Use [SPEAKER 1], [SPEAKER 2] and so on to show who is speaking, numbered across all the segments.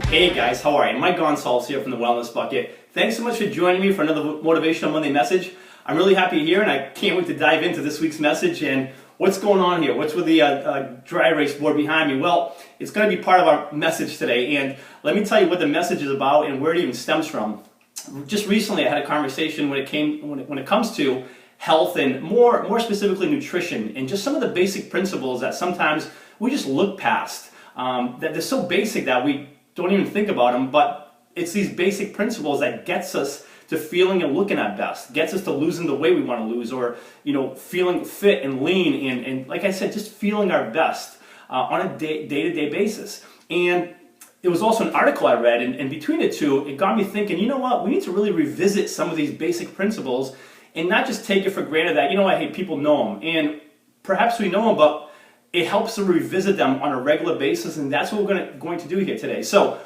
[SPEAKER 1] Hey guys, how are you? Mike Gonsalves here from the Wellness Bucket. Thanks so much for joining me for another Motivational Monday message. I'm really happy you're here and I can't wait to dive into this week's message and what's going on here. What's with the dry erase board behind me? Well, it's going to be part of our message today, and let me tell you what the message is about and where it even stems from. Just recently I had a conversation when it comes to health and more specifically nutrition and just some of the basic principles that sometimes we just look past. That they're so basic that we don't even think about them, but it's these basic principles that gets us to feeling and looking our best, gets us to losing the weight we want to lose, or feeling fit and lean and like I said, just feeling our best on a day-to-day basis. And it was also an article I read, and between the two, it got me thinking, you know what, we need to really revisit some of these basic principles and not just take it for granted that, hey, people know them. And perhaps we know them, but it helps to revisit them on a regular basis, and that's what we're going to do here today. So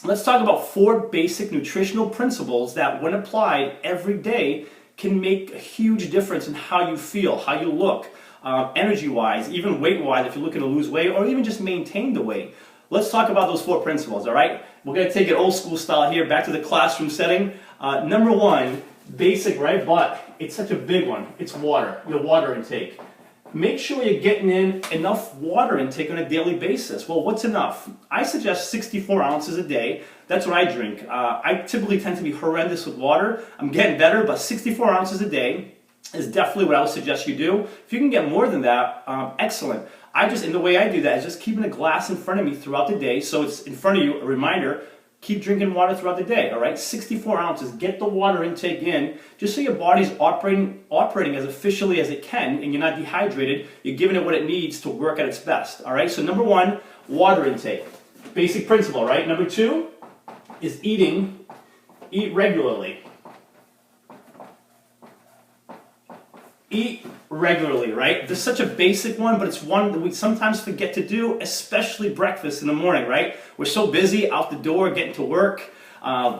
[SPEAKER 1] let's talk about 4 basic nutritional principles that, when applied every day, can make a huge difference in how you feel, how you look, energy-wise, even weight-wise if you're looking to lose weight or even just maintain the weight. Let's talk about those 4 principles, all right? We're going to take it old school style here, back to the classroom setting. Number 1, basic, right? But it's such a big one. It's water, your water intake. Make sure you're getting in enough water intake on a daily basis. Well, what's enough? I suggest 64 ounces a day. That's what I drink. I typically tend to be horrendous with water. I'm getting better, but 64 ounces a day is definitely what I would suggest you do. If you can get more than that, excellent. And the way I do that is just keeping a glass in front of me throughout the day, so it's in front of you, a reminder. Keep drinking water throughout the day, all right? 64 ounces. Get the water intake in, just so your body's operating as efficiently as it can, and you're not dehydrated. You're giving it what it needs to work at its best, all right? So number 1, water intake. Basic principle, right? Number 2 is eat regularly. Eat regularly, right? This is such a basic one, but it's one that we sometimes forget to do, especially breakfast in the morning, right? We're so busy out the door, getting to work,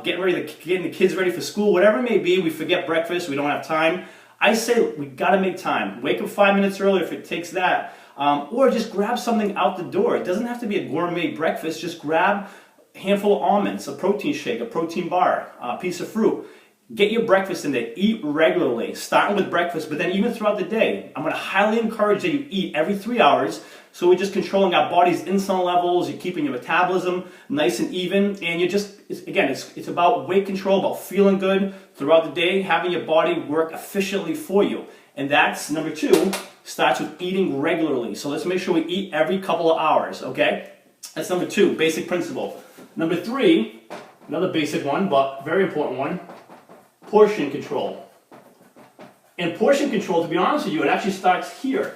[SPEAKER 1] getting the kids ready for school, whatever it may be, we forget breakfast, we don't have time. I say we gotta make time. Wake up 5 minutes early if it takes that, or just grab something out the door. It doesn't have to be a gourmet breakfast, just grab a handful of almonds, a protein shake, a protein bar, a piece of fruit. Get your breakfast in there. Eat regularly, starting with breakfast, but then even throughout the day. I'm going to highly encourage that you eat every 3 hours, so we're just controlling our body's insulin levels, you're keeping your metabolism nice and even, and it's about weight control, about feeling good throughout the day, having your body work efficiently for you. And that's, number 2, starts with eating regularly. So let's make sure we eat every couple of hours, okay? That's number 2, basic principle. Number 3, another basic one, but very important one, portion control. And portion control, to be honest with you, it actually starts here.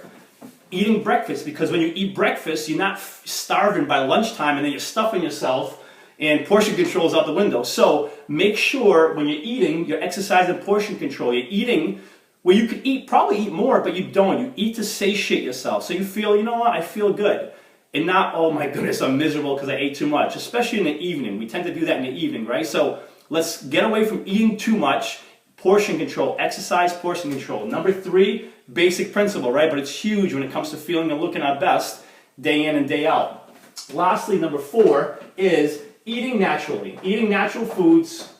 [SPEAKER 1] Eating breakfast, because when you eat breakfast, you're not starving by lunchtime and then you're stuffing yourself, and portion control is out the window. So make sure when you're eating, you're exercising portion control. You're eating where you could probably eat more, but you don't. You eat to satiate yourself. So you feel, you know what, I feel good. And not, oh my goodness, I'm miserable because I ate too much, especially in the evening. We tend to do that in the evening, right? So let's get away from eating too much. Portion control, exercise portion control. Number 3, basic principle, right? But it's huge when it comes to feeling and looking our best day in and day out. Lastly, number 4 is eating naturally. Eating natural foods.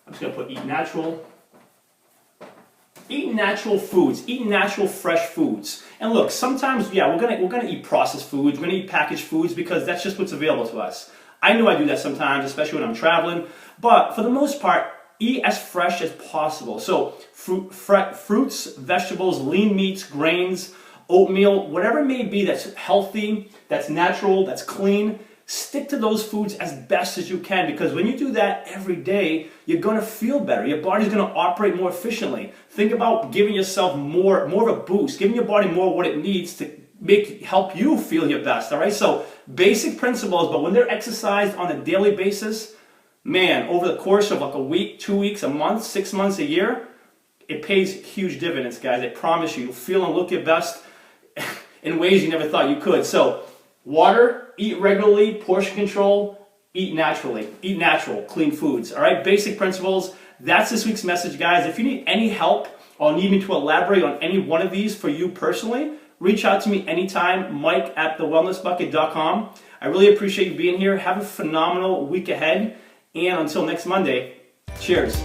[SPEAKER 1] I'm just going to put eat natural. Eat natural foods. Eat natural fresh foods. And look, sometimes, yeah, we're gonna eat processed foods. We're gonna eat packaged foods because that's just what's available to us. I know I do that sometimes, especially when I'm traveling. But for the most part, eat as fresh as possible. So fruits, vegetables, lean meats, grains, oatmeal, whatever it may be that's healthy, that's natural, that's clean, stick to those foods as best as you can, because when you do that every day, you're going to feel better. Your body's going to operate more efficiently. Think about giving yourself more of a boost, giving your body more what it needs to help you feel your best, all right? So basic principles, but when they're exercised on a daily basis, man, over the course of like a week, 2 weeks, a month, 6 months, a year, it pays huge dividends, guys. I promise you. You'll feel and look your best in ways you never thought you could. So water, eat regularly, portion control, eat naturally. Eat natural, clean foods, all right? Basic principles. That's this week's message, guys. If you need any help or need me to elaborate on any one of these for you personally, reach out to me anytime, Mike@thewellnessbucket.com. I really appreciate you being here. Have a phenomenal week ahead. And until next Monday, cheers.